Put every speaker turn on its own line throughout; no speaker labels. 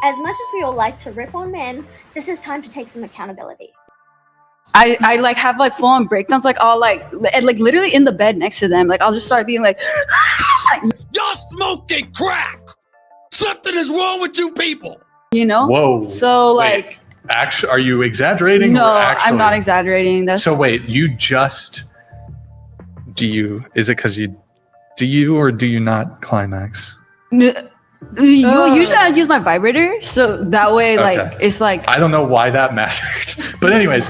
As much as we all like to rip on men, this is time to take some accountability.
I like have like full on breakdowns, like all like literally in the bed next to them. Like I'll just start being like,
y'all smoking crack. Something is wrong with you people.
you know?
Whoa.
So like,
wait, actually, are you exaggerating?
no,
or actually?
I'm not exaggerating. That's
So wait, you just is it because do you or do you not climax?
Usually I use my vibrator, so that way like
Okay.
it's like
I don't know why that mattered, but anyways,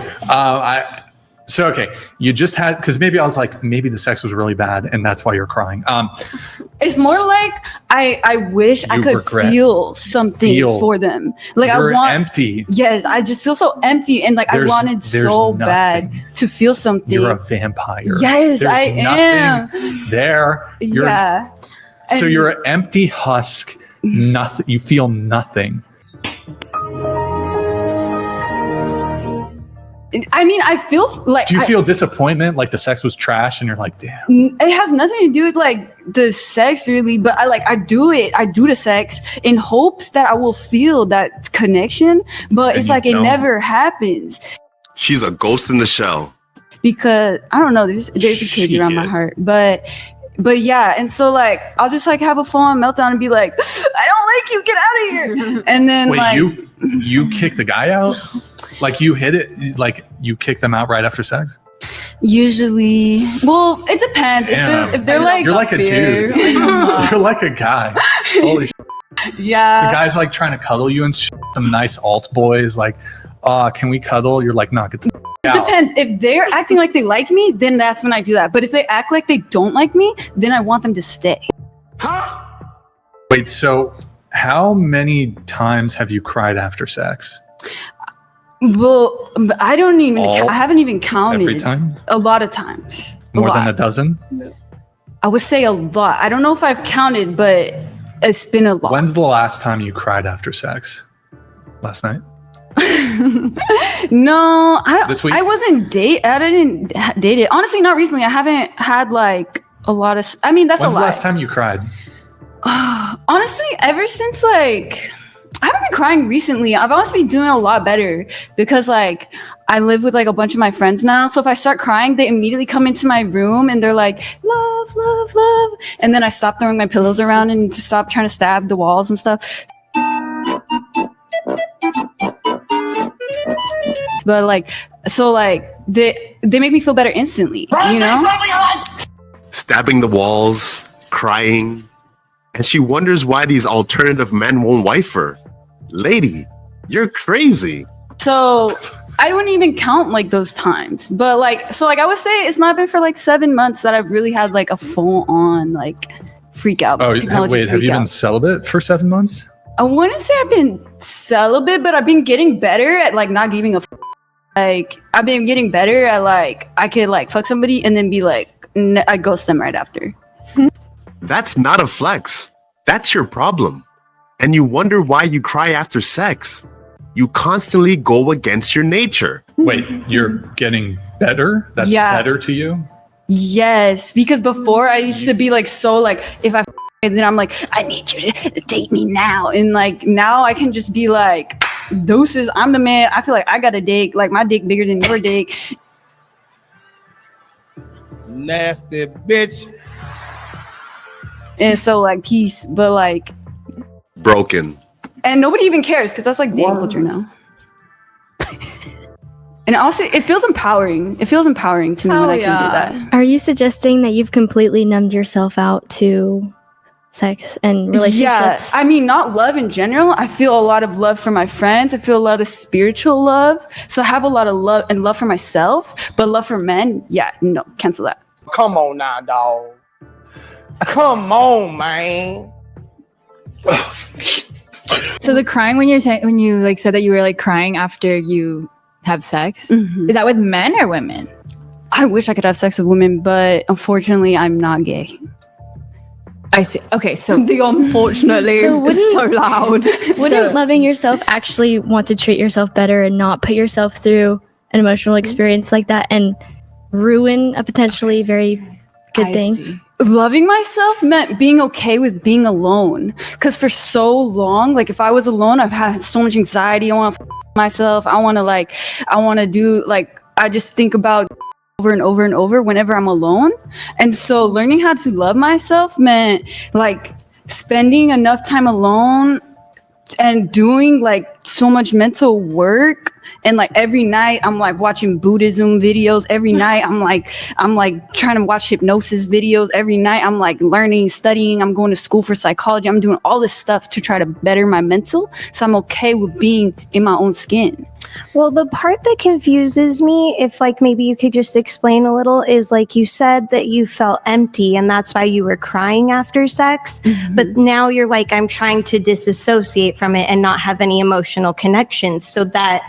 you just had, because maybe I was like, maybe the sex was really bad and that's why you're crying.
it's more like I wish I could feel something for them. Like
you're
I want
empty.
Yes, I just feel so empty, and like I wanted so bad to feel something.
You're a vampire.
Yes, I am.
There.
Yeah.
So you're an empty husk. Nothing. You feel nothing.
I mean, I feel like.
Do you feel disappointment, like the sex was trash, and you're like, damn?
It has nothing to do with like the sex, really. But I do the sex in hopes that I will feel that connection. But it's like it never happens.
She's a ghost in the shell.
Because I don't know, there's a kid around my heart, but yeah, and so like I'll just like have a full-on meltdown and be like, I don't like you, get out of here. And then
wait,
like
you kick the guy out? Like you hit it, like you kick them out right after sex?
Usually, well, it depends.
Damn.
If they're like,
you're like a dude. You're like a guy. Holy shit.
Yeah.
The guy's like trying to cuddle you and some nice alt boys like, can we cuddle? You're like, nah, get the
It depends. If they're acting like they like me, then that's when I do that. But if they act like they don't like me, then I want them to stay.
Huh?
Wait, so how many times have you cried after sex?
Well, I don't even. I haven't even counted.
Every time?
A lot of times.
More than a dozen?
I would say a lot. I don't know if I've counted, but it's been a lot.
When's the last time you cried after sex? Last night?
No,
This week?
I didn't date it. Honestly, not recently. I haven't had like a lot of. I mean, that's
When's
a lot.
the last time you cried?
Honestly, ever since like I haven't been crying recently. I've honestly been doing a lot better because like I live with like a bunch of my friends now. So if I start crying, they immediately come into my room and they're like, love, love, love. And then I stop throwing my pillows around and stop trying to stab the walls and stuff. But like, so like they make me feel better instantly, you know?
Stabbing the walls, crying, and she wonders why these alternative men won't wife her. Lady, you're crazy.
So I wouldn't even count like those times, but like, so like I would say it's not been for like 7 months that I've really had like a full on like freak out.
Oh, wait, have you been celibate for 7 months?
I wouldn't say I've been celibate, but I've been getting better at like not giving a like I've been getting better at like I could like fuck somebody and then be like I ghost them right after.
That's not a flex. That's your problem. And you wonder why you cry after sex. You constantly go against your nature.
Wait, you're getting better? That's better to you?
Yes, because before I used to be like so like if I and then I'm like I need you to date me now, and like now I can just be like deuces, I'm the man. I feel like I got a dick, like my dick bigger than your dick.
Nasty bitch.
And so like peace, but like
broken.
And nobody even cares because that's like dating culture now. And also it feels empowering. It feels empowering to me when I can do that.
Are you suggesting that you've completely numbed yourself out to sex and relationships?
Yeah, I mean, not love in general. I feel a lot of love for my friends. I feel a lot of spiritual love. So I have a lot of love and love for myself, but love for men, yeah, no, cancel that.
Come on now, dog. Come on, man.
So the crying when you like said that you were like crying after you have sex, is that with men or women?
I wish I could have sex with women, but unfortunately, I'm not gay.
I see. Okay, so
the unfortunately is so loud.
Wouldn't loving yourself actually want to treat yourself better and not put yourself through an emotional experience like that and ruin a potentially very good thing?
loving myself meant being okay with being alone. Because for so long, like if I was alone, I've had so much anxiety. I want to myself. I want to do like, I just think about over and over and over whenever I'm alone. And so learning how to love myself meant like spending enough time alone and doing like so much mental work. And like every night I'm like watching Buddhism videos. Every night I'm like trying to watch hypnosis videos. Every night I'm like learning, studying. I'm going to school for psychology. I'm doing all this stuff to try to better my mental. So I'm okay with being in my own skin.
Well, the part that confuses me, if like maybe you could just explain a little, is like you said that you felt empty and that's why you were crying after sex. But now you're like, I'm trying to disassociate from it and not have any emotional connections. So that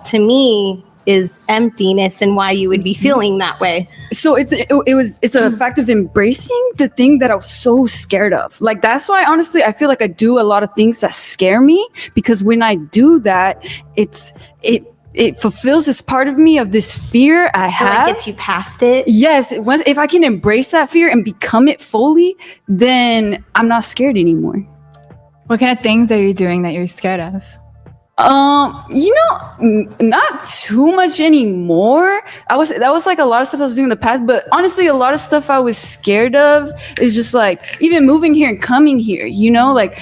to me is emptiness and why you would be feeling that way.
So it's a fact of embracing the thing that I was so scared of. Like that's why honestly I feel like I do a lot of things that scare me, because when I do that, it fulfills this part of me of this fear I have.
Like gets you past it.
Yes, if I can embrace that fear and become it fully, then I'm not scared anymore.
What kind of things are you doing that you're scared of?
Not too much anymore. That was like a lot of stuff I was doing in the past, but honestly, a lot of stuff I was scared of is just like even moving here and coming here, like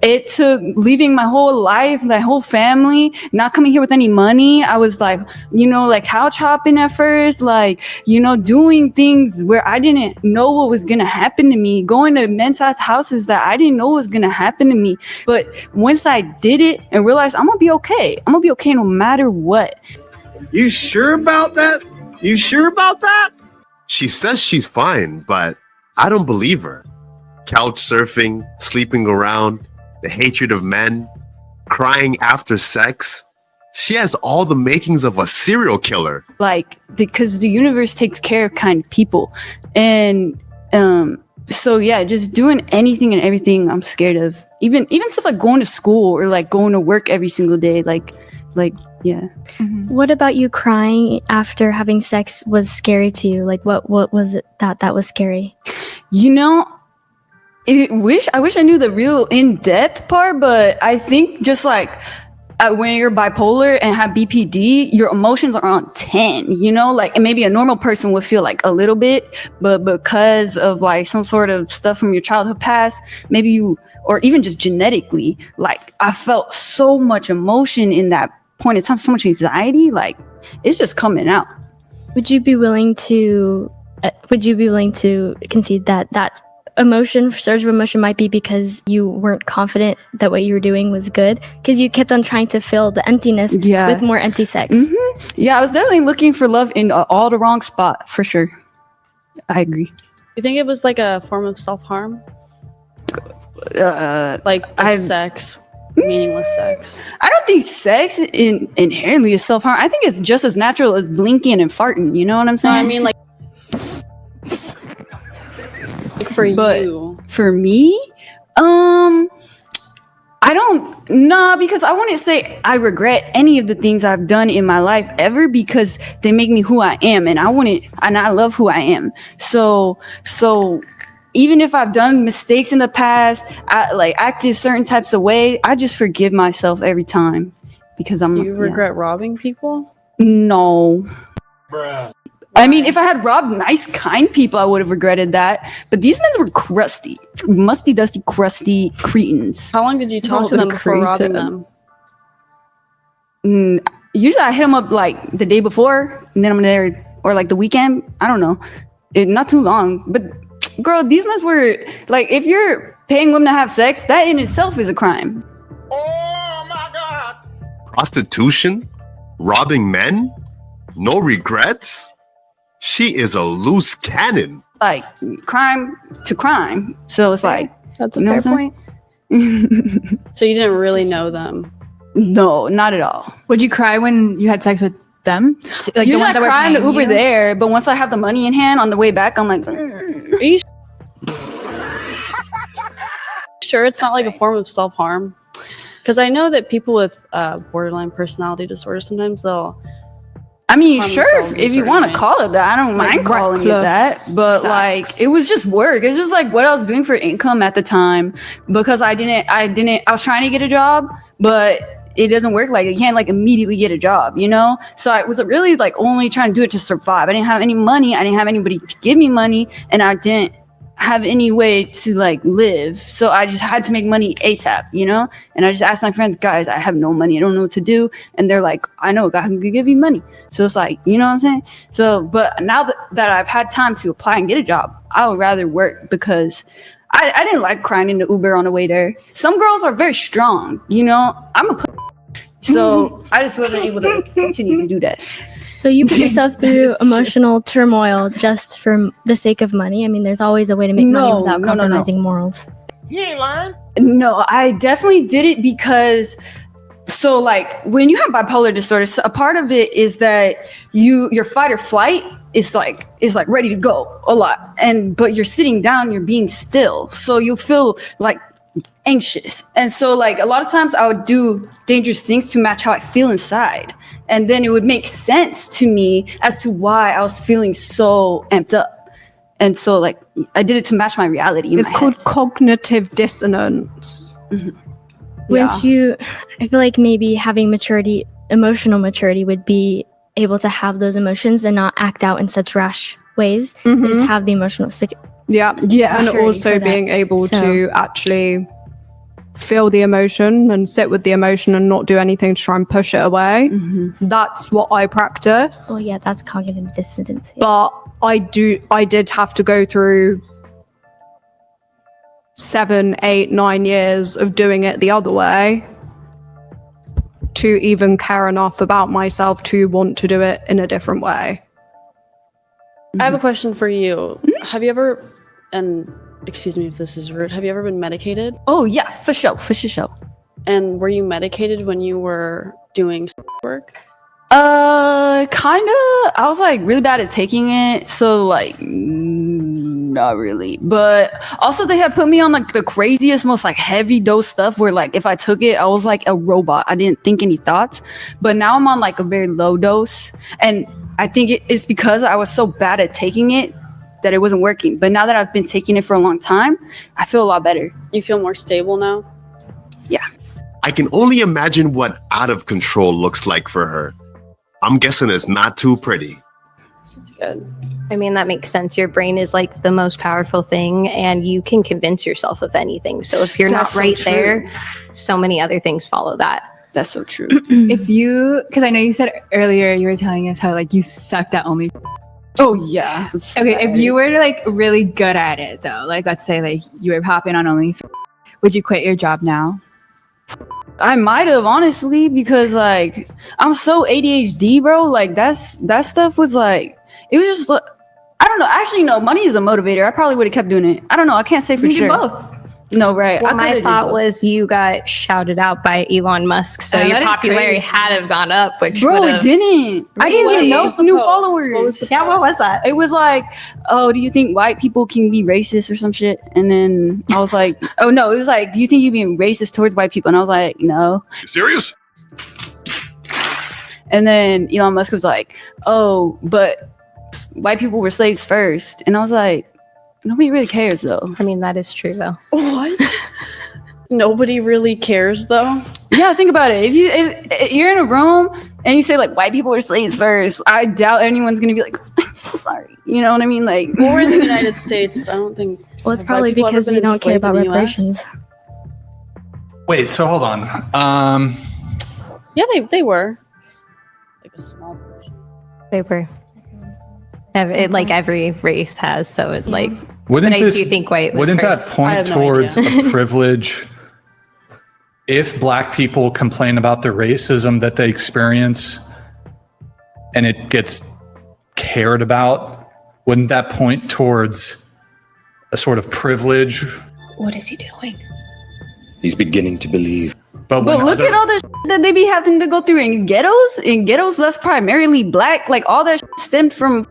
it took leaving my whole life, my whole family, not coming here with any money. I was like, like couch hopping at first, like, doing things where I didn't know what was going to happen to me, going to men's houses that I didn't know was going to happen to me. But once I did it and realized I'm going to be okay. I'm going to be okay no matter what.
You sure about that? You sure about that?
She says she's fine, but I don't believe her. Couch surfing, sleeping around, the hatred of men, crying after sex. She has all the makings of a serial killer.
Like, because the universe takes care of kind people. And so yeah, just doing anything and everything I'm scared of. Even stuff like going to school or like going to work every single day. Like yeah.
What about you crying after having sex was scary to you? Like what was it that was scary?
I wish I knew the real in-depth part, but I think just like when you're bipolar and have BPD, your emotions are on 10, like, and maybe a normal person would feel like a little bit, but because of like some sort of stuff from your childhood past, maybe you, or even just genetically, like I felt so much emotion in that point in time, so much anxiety, like it's just coming out.
Would you be willing to concede that surge of emotion might be because you weren't confident that what you were doing was good, because you kept on trying to fill the emptiness with more empty sex?
Yeah, I was definitely looking for love in all the wrong spot, for sure. I agree.
You think it was like a form of self-harm? Like sex, meaningless sex? I
don't think sex inherently is self-harm. I think it's just as natural as blinking and farting, you know what I'm saying?
No, I mean like for you.
For me, I don't know, because I wouldn't say I regret any of the things I've done in my life ever, because they make me who I am, and I love who I am. So even if I've done mistakes in the past, I like acted certain types of way, I just forgive myself every time, because
Do you regret robbing people?
No.
Bruh.
I mean, if I had robbed nice, kind people, I would have regretted that. But these men were crusty, musty, dusty, crusty cretins.
How long did you talk to them before robbing them?
Usually I hit them up like the day before, and then I'm there, or like the weekend. I don't know. Not too long. But girl, these men were like, if you're paying women to have sex, that in itself is a crime.
Oh my God.
Prostitution? Robbing men? No regrets? She is a loose cannon.
Like crime to crime. So it's like,
that's a fair point. So you didn't really know them?
No, not at all.
Would you cry when you had sex with them?
Like usually I cry in the Uber there, but once I have the money in hand on the way back, I'm like,
Are you sure it's not like a form of self-harm? Because I know that people with borderline personality disorder, sometimes they'll
I mean,
harm
sure,
themselves in
if you
certain
want to
ways.
call it that, I don't mind calling it that.
reckless
But
sex.
like, it was just work. It's just like what I was doing for income at the time because I was trying to get a job, but it doesn't work like you can't like immediately get a job, you know? So I was really like only trying to do it to survive. I didn't have any money. I didn't have anybody to give me money, and I didn't have any way to like live. So I just had to make money ASAP, you know? And I just asked my friends, guys, I have no money. I don't know what to do. And they're like, I know a guy who could give you money. So it's like, you know what I'm saying? So, but now that I've had time to apply and get a job, I would rather work because I didn't like crying in the Uber on the way there. Some girls are very strong, you know? I'm a so I just wasn't able to continue to do that.
So you put yourself through emotional turmoil just for the sake of money? I mean, there's always a way to make money without compromising morals.
You ain't lying.
No, I definitely did it because so like when you have bipolar disorder, so a part of it is that your fight or flight is like ready to go a lot. But you're sitting down, you're being still. So you feel like anxious. And so like a lot of times I would do dangerous things to match how I feel inside. And then it would make sense to me as to why I was feeling so amped up. And so like I did it to match my reality.
It's called cognitive dissonance.
Mm-hmm. I feel like maybe having emotional maturity would be able to have those emotions and not act out in such rash ways. Is have the emotional
And also being able to actually feel the emotion and sit with the emotion and not do anything to try and push it away. That's what I practice.
Well, yeah, that's cognitive dissonance.
But I did have to go through 7, 8, 9 years of doing it the other way to even care enough about myself to want to do it in a different way.
I have a question for you. Have you ever, and excuse me if this is rude, have you ever been medicated?
Oh yeah, for sure.
And were you medicated when you were doing work?
Kinda. I was like really bad at taking it, so like not really. But also they had put me on like the craziest, most like heavy dose stuff where like if I took it, I was like a robot. I didn't think any thoughts. But now I'm on like a very low dose, and I think it's because I was so bad at taking it that it wasn't working. But now that I've been taking it for a long time, I feel a lot better.
You feel more stable now?
Yeah.
I can only imagine what out of control looks like for her. I'm guessing it's not too pretty.
That's good.
I mean, that makes sense. Your brain is like the most powerful thing, and you can convince yourself of anything. So if you're
That's
not right
so
there, so many other things follow that.
That's so true.
If you, because I know you said earlier you were telling us how like you sucked at only.
Oh yeah.
Okay, if you were like really good at it though, like let's say like you were popping on only, would you quit your job now?
I might have, honestly, because like I'm so ADHD, bro. Like that stuff was like, it was just I don't know. Actually, no, money is a motivator. I probably would have kept doing it. I don't know. I can't say for
You
sure.
do both.
No, right.
Well, my thought was you got shouted out by Elon Musk, so your
that is
popularity
crazy.
had have gone up. Which
Bro,
would've-
it didn't. I didn't
Really?
get no
What was the
new
post?
followers.
What was the
Yeah, what was that?
It was like, oh, do you think white people can be racist or some shit? And then I was like, oh no, it was like, do you think you're being racist towards white people? And I was like, no.
You serious?
And then Elon Musk was like, oh, but white people were slaves first. And I was like, nobody really cares though.
I mean, that is true though.
What? Nobody really cares though?
Yeah, think about it. If you're in a room and you say like white people are slaves first, I doubt anyone's gonna be like, I'm so sorry. You know what I mean? Like,
Well, we're in the United States. I don't think.
Well, it's
have
probably
white people
because
ever
we
been
don't care
enslaved
about
in the US?
reparations.
Wait, so hold on.
Yeah, they were. Like a small portion.
Paper. Like every race has, so it like.
Wouldn't
But I do think white was
wouldn't
first.
that
I
point
have no
towards
idea.
a privilege if black people complain about the racism that they experience and it gets cared about? Wouldn't that point towards a sort of privilege?
What is he doing?
He's beginning to believe.
but look at all the that they be having to go through in ghettos. In ghettos, that's primarily black. Like all that stemmed from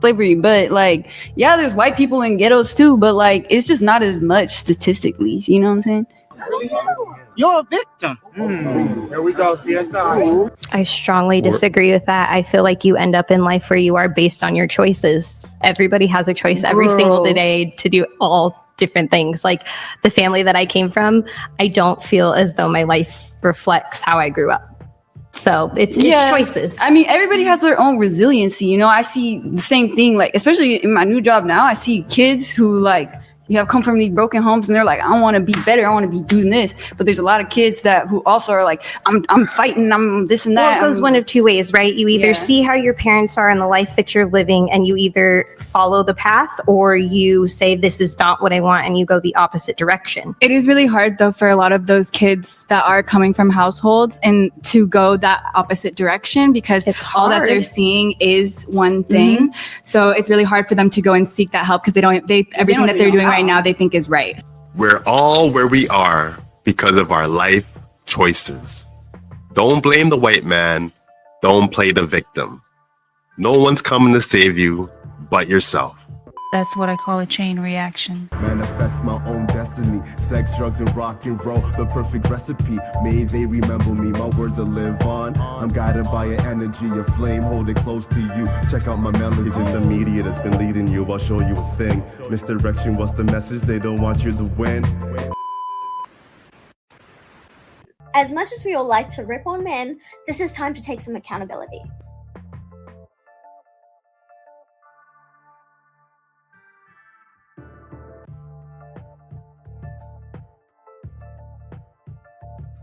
slavery. But like, yeah, there's white people in ghettos too. But like, it's just not as much statistically. You know what I'm saying?
You're a victim. Here we go, CSI.
I strongly disagree with that. I feel like you end up in life where you are based on your choices. Everybody has a choice every single day to do all different things. Like the family that I came from, I don't feel as though my life reflects how I grew up. So it's choices.
I mean, everybody has their own resiliency. You know, I see the same thing, like, especially in my new job now, I see kids who like, you have come from these broken homes and they're like, I want to be better. I want to be doing this. But there's a lot of kids that who also are like, I'm fighting, I'm this and that.
Well, it goes one of two ways, right? You either see how your parents are in the life that you're living and you either follow the path or you say, this is not what I want, and you go the opposite direction.
It is really hard though for a lot of those kids that are coming from households and to go that opposite direction because all that they're seeing is one thing. So it's really hard for them to go and seek that help because everything that they're doing right now they think is right.
We're all where we are because of our life choices. Don't blame the white man. Don't play the victim. No one's coming to save you but yourself.
That's what I call a chain reaction.
Manifest my own destiny. Sex, drugs, and rock and roll. The perfect recipe. May they remember me. My words will live on. I'm guided by an energy, a flame. Hold it close to you. Check out my melodies. It's the media that's been leading you. I'll show you a thing. Misdirection, what's the message? They don't want you to win.
As much as we all like to rip on men, this is time to take some accountability.